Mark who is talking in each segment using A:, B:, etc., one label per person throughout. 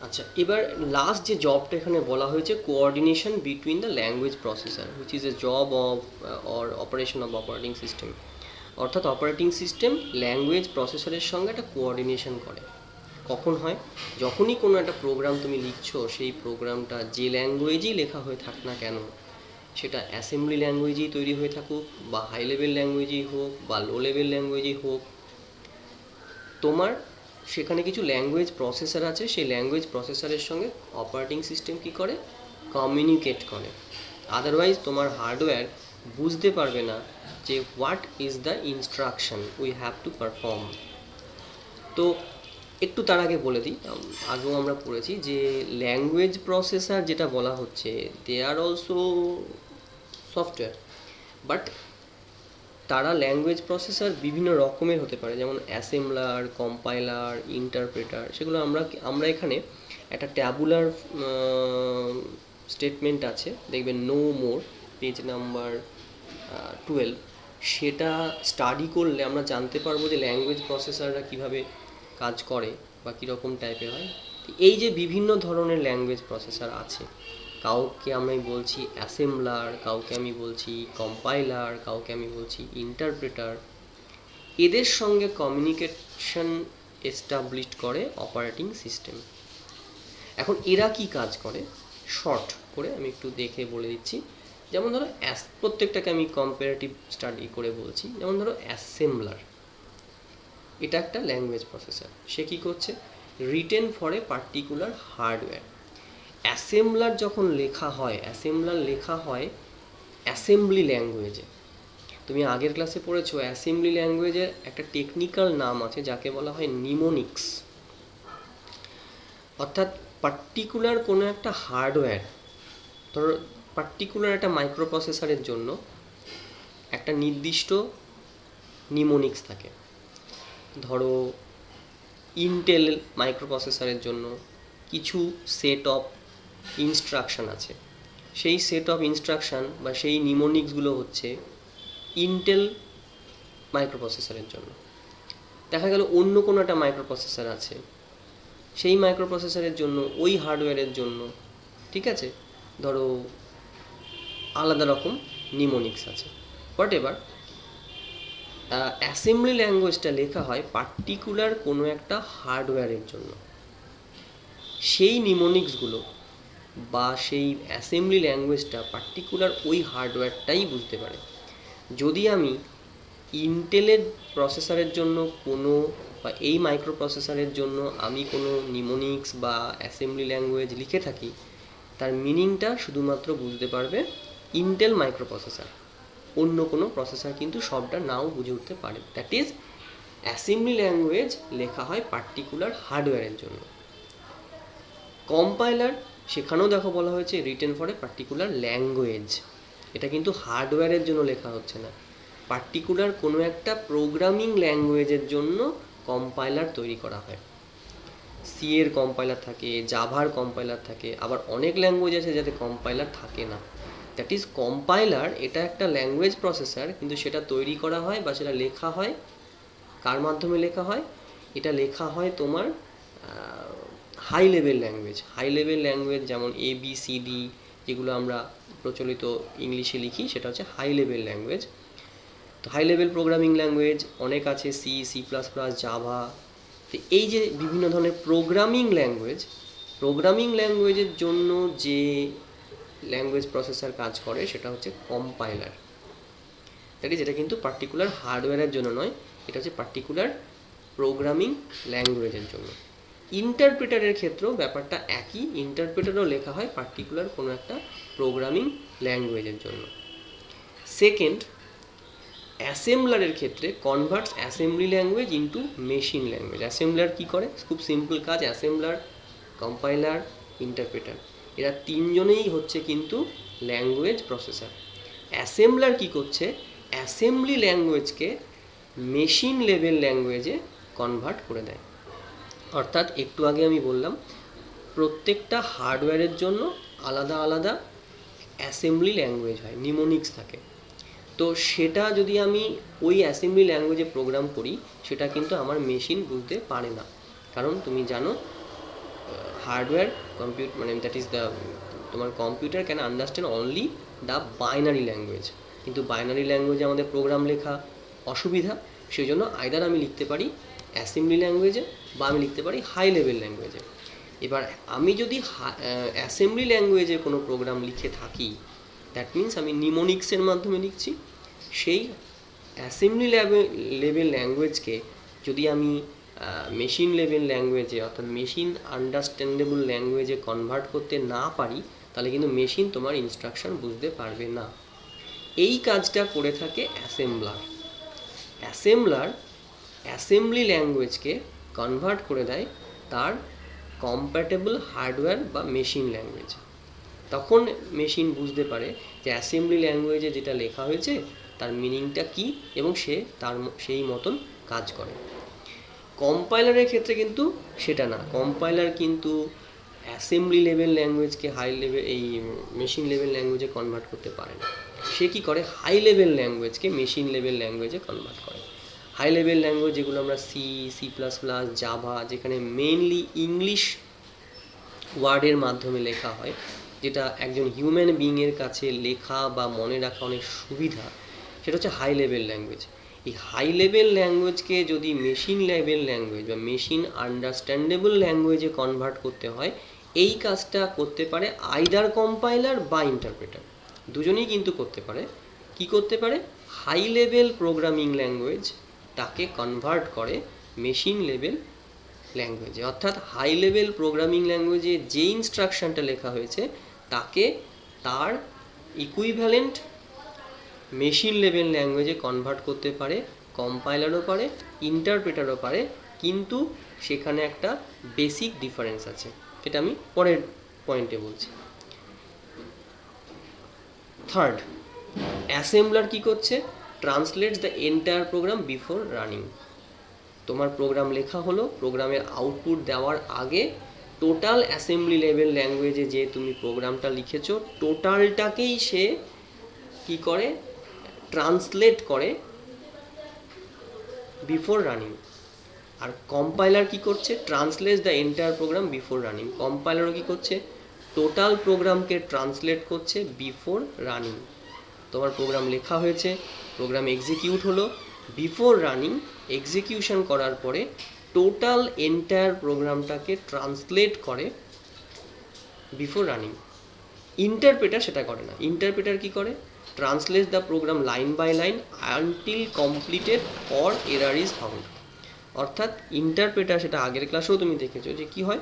A: আচ্ছা, এবার লাস্ট যে জবটা এখানে বলা হয়েছে, coordination between the language processor which is a job of or operation of operating system. অর্থাৎ অপারেটিং সিস্টেম ল্যাঙ্গুয়েজ প্রসেসরের সঙ্গে একটা কোঅর্ডিনেশন করে। কখন হয়? যখনই কোনো একটা প্রোগ্রাম তুমি লিখছো, সেই প্রোগ্রামটা যে ল্যাঙ্গুয়েজেই লেখা হয়ে থাক না কেন, সেটা অ্যাসেম্বলি ল্যাঙ্গুয়েজেই তৈরি হয়ে থাকুক, বা হাই লেভেল ল্যাঙ্গুয়েজেই হোক, বা লো লেভেল ল্যাঙ্গুয়েজেই হোক, তোমার সেখানে কিছু ল্যাঙ্গুয়েজ প্রসেসর আছে। সেই ল্যাঙ্গুয়েজ প্রসেসরের সঙ্গে অপারেটিং সিস্টেম কী করে? কমিউনিকেট করে। আদারওয়াইজ তোমার হার্ডওয়্যার বুঝতে পারবে না যে what is the instruction we have to perform. তো একটু তার আগে বলে দিই, আগেও আমরা পড়েছি যে ল্যাঙ্গুয়েজ প্রসেসর যেটা বলা হচ্ছে, দে আর অলসো সফটওয়্যার, বাট তারা ল্যাঙ্গুয়েজ প্রসেসর বিভিন্ন রকমের হতে পারে, যেমন অ্যাসেম্বলার, কম্পাইলার, ইন্টারপ্রেটার। সেগুলো আমরা এখানে একটা ট্যাবুলার স্টেটমেন্ট আছে, দেখবেন নো মোর, পেজ নাম্বার 12। সেটা স্টাডি করলে আমরা জানতে পারবো যে ল্যাঙ্গুয়েজ প্রসেসররা কীভাবে কাজ করে বা কীরকম টাইপের হয়। এই যে বিভিন্ন ধরনের ল্যাঙ্গুয়েজ প্রসেসর আছে, কাউকে আমি বলছি অ্যাসেম্বলার, কাউকে আমি বলছি কম্পাইলার, কাউকে আমি বলছি ইন্টারপ্রেটার। এদের সঙ্গে কমিউনিকেশন এস্টাবলিশড করে অপারেটিং সিস্টেম। এখন এরা কি কাজ করে, শর্ট করে আমি একটু দেখে বলে দিচ্ছি। যেমন ধরো প্রত্যেকটাকে আমি কম্পারেটিভ স্টাডি করে বলছি। যেমন ধরো অ্যাসেম্বলার, এটা একটা ল্যাঙ্গুয়েজ প্রসেসর। সে কী করছে? Written for a particular hardware. Assembler যখন লেখা হয়, অ্যাসেম্বলার লেখা হয় অ্যাসেম্বলি ল্যাঙ্গুয়েজে। তুমি আগের ক্লাসে পড়েছো অ্যাসেম্বলি ল্যাঙ্গুয়েজের একটা টেকনিক্যাল নাম আছে যাকে বলা হয় নিমোনিক্স। অর্থাৎ পার্টিকুলার কোনো একটা হার্ডওয়্যার, ধরো পার্টিকুলার একটা মাইক্রো প্রসেসরের জন্য একটা নির্দিষ্ট নিমোনিক্স থাকে। ধরো ইন্টেল মাইক্রো প্রসেসরের জন্য কিছু সেট অফ ইনস্ট্রাকশন আছে। সেই সেট অফ ইনস্ট্রাকশান বা সেই নিমোনিক্সগুলো হচ্ছে ইন্টেল মাইক্রো প্রসেসরের জন্য। দেখা গেল অন্য কোনো একটা মাইক্রো প্রসেসর আছে, সেই মাইক্রো প্রসেসরের জন্য, ওই হার্ডওয়্যারের জন্য, ঠিক আছে, ধরো আলাদা রকম নিমোনিক্স আছে। বাট এবার অ্যাসেম্বলি ল্যাঙ্গুয়েজটা লেখা হয় পার্টিকুলার কোনো একটা হার্ডওয়্যারের জন্য। সেই নিমোনিক্সগুলো বা সেই অ্যাসেম্বলি ল্যাঙ্গুয়েজটা পার্টিকুলার ওই হার্ডওয়্যারটাই বুঝতে পারে। যদি আমি ইন্টেলের প্রসেসরের জন্য কোনো, বা এই মাইক্রো প্রসেসরের জন্য আমি কোনো নিমোনিক্স বা অ্যাসেম্বলি ল্যাঙ্গুয়েজ লিখে থাকি, তার মিনিংটা শুধুমাত্র বুঝতে পারবে ইন্টেল মাইক্রো প্রসেসর। অন্য কোনো প্রসেসর কিন্তু সবটা নাও বুঝে উঠতে পারে। দ্যাট ইজ অ্যাসেম্বলি ল্যাঙ্গুয়েজ লেখা হয় পার্টিকুলার হার্ডওয়্যারের জন্য। কম্পাইলার, সেখানেও দেখো বলা হয়েছে written for a particular language. এটা কিন্তু হার্ডওয়্যারের জন্য লেখা হচ্ছে না, পার্টিকুলার কোনো একটা প্রোগ্রামিং ল্যাঙ্গুয়েজের জন্য কম্পাইলার তৈরি করা হয়। সি এর কম্পাইলার থাকে, জাভার কম্পাইলার থাকে, আবার অনেক ল্যাঙ্গুয়েজ আছে যাতে কম্পাইলার থাকে না। দ্যাট ইজ কম্পাইলার, এটা একটা ল্যাঙ্গুয়েজ প্রসেসর, কিন্তু সেটা তৈরি করা হয় বা সেটা লেখা হয় কার মাধ্যমে লেখা হয়? এটা লেখা হয় তোমার high level language. High level language যেমন ABCD, যেগুলো আমরা প্রচলিত ইংলিশে লিখি, সেটা হচ্ছে হাই লেভেল ল্যাঙ্গুয়েজ। তো হাই লেভেল প্রোগ্রামিং ল্যাঙ্গুয়েজ অনেক আছে, C++, জাভা। তো এই যে বিভিন্ন ধরনের প্রোগ্রামিং ল্যাঙ্গুয়েজের জন্য যে ল্যাঙ্গুয়েজ প্রসেসর কাজ করে সেটা হচ্ছে কম্পাইলার। দ্যাট ইজ, এটা কিন্তু পার্টিকুলার হার্ডওয়্যারের জন্য নয়, এটা হচ্ছে পার্টিকুলার প্রোগ্রামিং ল্যাঙ্গুয়েজের জন্য। ইন্টারপ্রেটারের ক্ষেত্রেও ব্যাপারটা একই, ইন্টারপ্রেটারও লেখা হয় পার্টিকুলার কোনো একটা প্রোগ্রামিং ল্যাঙ্গুয়েজের জন্য। সেকেন্ড, অ্যাসেম্বলারের ক্ষেত্রে converts assembly language into machine language. Assembler কী করে? খুব সিম্পল কাজ। অ্যাসেম্বলার, কম্পাইলার, ইন্টারপ্রেটার, এরা তিনজনেই হচ্ছে কিন্তু ল্যাঙ্গুয়েজ প্রসেসর। অ্যাসেম্বলার কী করছে? অ্যাসেম্বলি ল্যাঙ্গুয়েজকে মেশিন লেভেল ল্যাঙ্গুয়েজে কনভার্ট করে দেয়। অর্থাৎ একটু আগে আমি বললাম প্রত্যেকটা হার্ডওয়্যারের জন্য আলাদা আলাদা অ্যাসেম্বলি ল্যাঙ্গুয়েজ হয়, নিমোনিক্স থাকে। তো সেটা যদি আমি ওই অ্যাসেম্বলি ল্যাঙ্গুয়েজে প্রোগ্রাম করি, সেটা কিন্তু আমার মেশিন বুঝতে পারে না। কারণ তুমি জানো হার্ডওয়্যার মানে দ্যাট ইজ দ্য তোমার computer can understand only the binary language. কিন্তু বাইনারি ল্যাঙ্গুয়েজে আমাদের প্রোগ্রাম লেখা অসুবিধা, সেই জন্য আইদার আমি লিখতে পারি অ্যাসেম্বলি ল্যাঙ্গুয়েজে বা আমি লিখতে পারি হাই লেভেল ল্যাঙ্গুয়েজে। এবার আমি যদি অ্যাসেম্বলি ল্যাঙ্গুয়েজে কোনো প্রোগ্রাম লিখে থাকি, দ্যাট মিন্স আমি নিমোনিক্সের মাধ্যমে লিখছি। সেই অ্যাসেম্বলি লেভেল ল্যাঙ্গুয়েজকে যদি আমি মেশিন লেভেল ল্যাঙ্গুয়েজে অর্থাৎ মেশিন আন্ডারস্ট্যান্ডেবল ল্যাঙ্গুয়েজে কনভার্ট করতে না পারি, তাহলে কিন্তু মেশিন তোমার ইনস্ট্রাকশন বুঝতে পারবে না। এই কাজটা করে থাকে অ্যাসেম্বলার। অ্যাসেম্বলার অ্যাসেম্বলি ল্যাঙ্গুয়েজকে কনভার্ট করে দেয় তার কম্প্যাটেবল হার্ডওয়্যার বা মেশিন ল্যাঙ্গুয়েজ। তখন মেশিন বুঝতে পারে যে অ্যাসেম্বলি ল্যাঙ্গুয়েজে যেটা লেখা হয়েছে তার মিনিংটা কী এবং সে সেই মতন কাজ করে। কম্পাইলারের ক্ষেত্রে কিন্তু সেটা না। কম্পাইলার কিন্তু অ্যাসেম্বলি লেভেল ল্যাঙ্গুয়েজকে হাই লেভেল এই মেশিন লেভেল ল্যাঙ্গুয়েজে কনভার্ট করতে পারে না। সে কী করে, হাই লেভেল ল্যাঙ্গুয়েজকে মেশিন লেভেল ল্যাঙ্গুয়েজে কনভার্ট করে। হাই লেভেল ল্যাঙ্গুয়েজ যেগুলো আমরা C, C plus plus, Java, যেখানে মেইনলি ইংলিশ ওয়ার্ডের মাধ্যমে লেখা হয়, যেটা একজন হিউম্যান বিইংয়ের কাছে লেখা বা মনে রাখা অনেক সুবিধা, সেটা হচ্ছে হাই লেভেল ল্যাঙ্গুয়েজ। এই হাই লেভেল ল্যাঙ্গুয়েজকে যদি মেশিন লেভেল ল্যাঙ্গুয়েজ বা মেশিন আন্ডারস্ট্যান্ডেবল ল্যাঙ্গুয়েজে কনভার্ট করতে হয়, এই কাজটা করতে পারে আইদার কম্পাইলার বা ইন্টারপ্রেটার, দুজনেই কিন্তু করতে পারে। কি করতে পারে, হাই লেভেল প্রোগ্রামিং ল্যাঙ্গুয়েজ তাকে কনভার্ট করে মেশিন লেভেল ল্যাঙ্গুয়েজে। অর্থাৎ হাই লেভেল প্রোগ্রামিং ল্যাঙ্গুয়েজে যে ইনস্ট্রাকশনটা লেখা হয়েছে তাকে তার ইকুইভ্যালেন্ট মেশিন লেভেল ল্যাঙ্গুয়েজে কনভার্ট করতে পারে কম্পাইলারও পারে, ইন্টারপ্রেটারও পারে। কিন্তু সেখানে একটা বেসিক ডিফারেন্স আছে, এটা আমি পরের পয়েন্টে বলছি। থার্ড, অ্যাসেম্বলার কি করছে, translates the entire program before running. তোমার প্রোগ্রাম লেখা হলো, প্রোগ্রামের আউটপুট দেওয়ার আগে টোটাল অ্যাসেম্বলি লেভেল ল্যাঙ্গুয়েজে যে তুমি প্রোগ্রামটা লিখেছো টোটালটাকেই সে কি করে, ট্রান্সলেট করে বিফোর রানিং। আর কম্পাইলার কি করছে, translates the entire program before running. কম্পাইলারও কি করছে, টোটাল প্রোগ্রামকে ট্রান্সলেট করছে বিফোর রানিং। তোমার প্রোগ্রাম লেখা হয়েছে, প্রোগ্রাম এক্সিকিউট হলো, বিফোর রানিং এক্সিকিউশন করার পরে টোটাল এন্টায়ার প্রোগ্রামটাকে ট্রান্সলেট করে বিফোর রানিং। ইন্টারপ্রেটার সেটা করে না। ইন্টারপ্রেটার কি করে, translates the program line by line until completed or error is found. অর্থাৎ ইন্টারপ্রেটার, সেটা আগের ক্লাসেও তুমি দেখেছো যে কি হয়,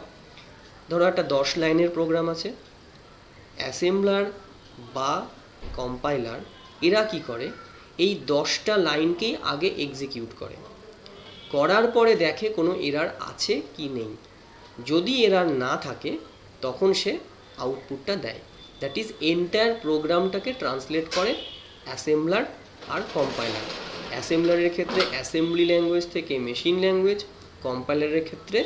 A: ধরো একটা 10 লাইনের প্রোগ্রাম আছে, অ্যাসেম্বলার বা কম্পাইলার এরা কি করে, এই 10টা লাইনকেই আগে এক্সিকিউট করে, করার পরে দেখে কোনো এরার আছে কি নেই। যদি এরার না থাকে তখন সে আউটপুটটা দেয়। দ্যাট ইজ এন্টায়ার প্রোগ্রামটাকে ট্রান্সলেট করে অ্যাসেম্বলার আর কম্পাইলার। অ্যাসেম্বলারের ক্ষেত্রে অ্যাসেম্বলি ল্যাঙ্গুয়েজ থেকে মেশিন ল্যাঙ্গুয়েজ, কম্পাইলারের ক্ষেত্রে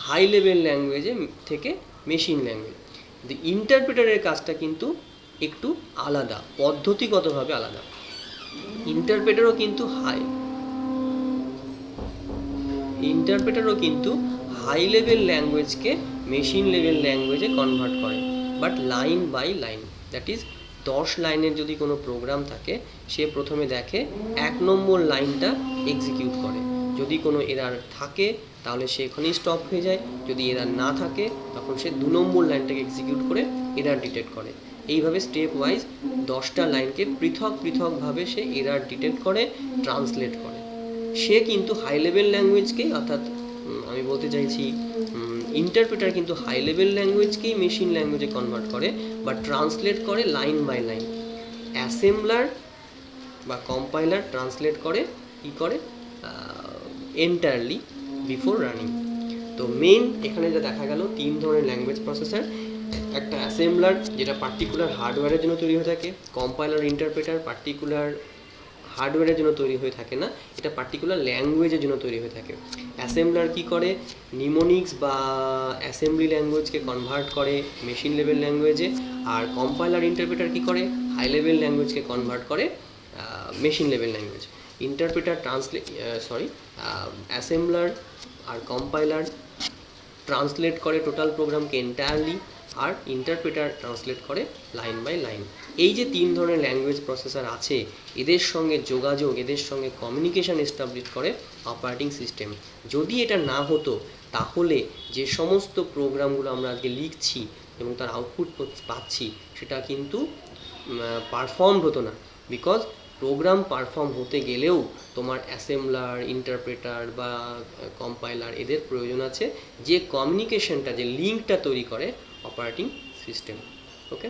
A: হাই লেভেল ল্যাঙ্গুয়েজে থেকে মেশিন ল্যাঙ্গুয়েজ। ইন্টারপ্রেটারের কাজটা কিন্তু একটু আলাদা, পদ্ধতিগতভাবে আলাদা। ইন্টারপ্রেটারও কিন্তু হাই লেভেল ল্যাঙ্গুয়েজকে মেশিন লেভেল ল্যাঙ্গুয়েজে কনভার্ট করে, but line by line. That is 10 লাইনের যদি কোনো প্রোগ্রাম থাকে, সে প্রথমে দেখে 1 নম্বর লাইনটা এক্সিকিউট করে, যদি কোনো এরার থাকে তাহলে সে এখানেই স্টপ হয়ে যায়, যদি এরার না থাকে তখন সে 2 নম্বর লাইনটাকে এক্সিকিউট করে এরার ডিটেক্ট করে। এইভাবে স্টেপ ওয়াইজ 10টা লাইনকে পৃথকভাবে সে এরার ডিটেক্ট করে, ট্রান্সলেট করে। সে কিন্তু হাই লেভেল ল্যাঙ্গুয়েজকে, অর্থাৎ আমি বলতে চাইছি ইন্টারপ্রেটার কিন্তু হাই লেভেল ল্যাঙ্গুয়েজকেই মেশিন ল্যাঙ্গুয়েজে কনভার্ট করে বা ট্রান্সলেট করে লাইন বাই লাইন। অ্যাসেম্বলার বা কম্পাইলার ট্রান্সলেট করে কি করে, এন্টায়ারলি বিফোর রানিং। তো মেইন এখানে যা দেখা গেল 3 ধরনের ল্যাঙ্গুয়েজ প্রসেসর। একটা অ্যাসেম্বলার যেটা পার্টিকুলার হার্ডওয়্যারের জন্য তৈরি হয়ে থাকে, কম্পাইলার ইন্টারপ্রেটার পার্টিকুলার হার্ডওয়্যারের জন্য তৈরি হয়ে থাকে না, এটা পার্টিকুলার ল্যাঙ্গুয়েজের জন্য তৈরি হয়ে থাকে। অ্যাসেম্বলার কি করে, নিমোনিক্স বা অ্যাসেম্বলি ল্যাঙ্গুয়েজকে কনভার্ট করে মেশিন লেভেল ল্যাঙ্গুয়েজে, আর কম্পাইলার ইন্টারপ্রেটার কি করে, হাই লেভেল ল্যাঙ্গুয়েজকে কনভার্ট করে machine level language. Interpreter assembler আর কম্পাইলার ট্রান্সলেট করে টোটাল প্রোগ্রামকে এন্টায়ারলি, আর ইন্টারপ্রেটার ট্রান্সলেট করে লাইন বাই লাইন। এই যে 3 ধরনের ল্যাঙ্গুয়েজ প্রসেসর আছে, এদের সঙ্গে যোগাযোগ, এদের সঙ্গে কমিউনিকেশান এস্টাবলিশ করে অপারেটিং সিস্টেম। যদি এটা না হতো তাহলে যে সমস্ত প্রোগ্রামগুলো আমরা আজকে লিখছি এবং তার আউটপুট পাচ্ছি সেটা কিন্তু পারফর্মড হতো না। বিকজ প্রোগ্রাম পারফর্ম হতে গেলেও তোমার অ্যাসেম্বলার, ইন্টারপ্রেটার বা কম্পাইলার এদের প্রয়োজন আছে, যে কমিউনিকেশনটা, যে লিঙ্কটা তৈরি করে অপারেটিং সিস্টেম। ওকে।